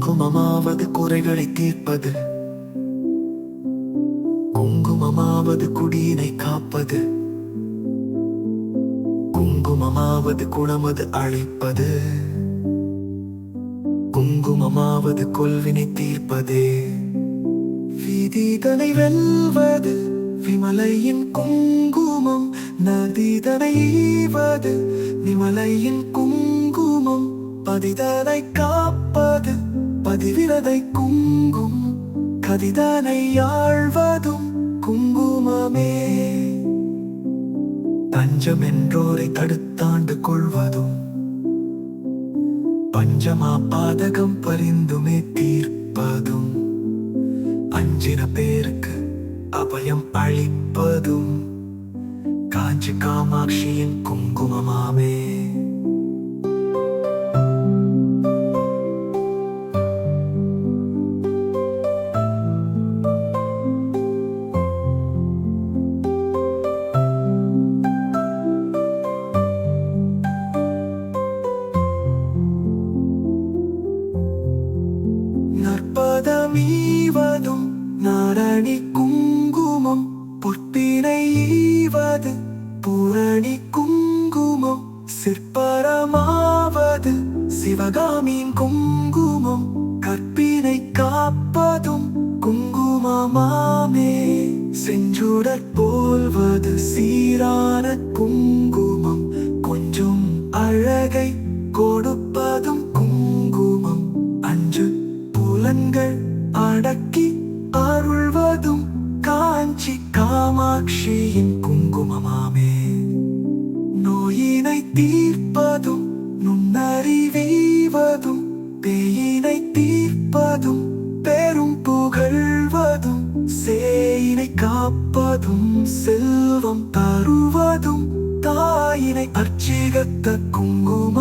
குங்குமமாவது குறைகளை தீர்ப்பது, குங்குமமாவது குடியினை காப்பது, குங்குமமாவது குணமது அழிப்பது, குங்குமமாவது கொல்வினை தீர்ப்பதே. விதிதனை வெல்வது விமலையின் குங்குமம், நதிதனை ஈவது விமலையின் குங்குமம், பதிதனை காப்பது பதிவிரதை குங்குமம், கதிதனை ஆழ்வதும் குங்குமமே. தஞ்சம் என்றோரை தடுத்தாண்டு கொள்வதும், பஞ்சமா பாதகம் பரிந்துமே தீர்ப்பதும், அஞ்சின பேருக்கு அபயம் அளிப்பதும் காஞ்சி காமாட்சியின் குங்குமமாமே. நற்பதமீவதும் நாரணி குங்குமம், பொற்பினை ஈவது பூரணி குங்குமம், சிற்பரமாவது சிவகாமியின் குங்குமம், கற்பினை காப்பதும் குங்குமமாமே. செஞ்சுடற் போல்வது சீரான குங்குமம், கொஞ்சம் அழகை கொடுப்பதும் குங்குமம், அஞ்சு புலன்கள் அடக்கி அருள்வதும் காஞ்சி காமாட்சியின் குங்குமமாமே. நோயினை தீர்ப்பதும் நுண்ணறிவீவதும், பேயினை தீர்ப்பதும் பெரும் புகழ்வதும், சேயினை காப்பதும் செல்வம் தருவதும், தாயினை அர்ச்சிகத்த குங்கும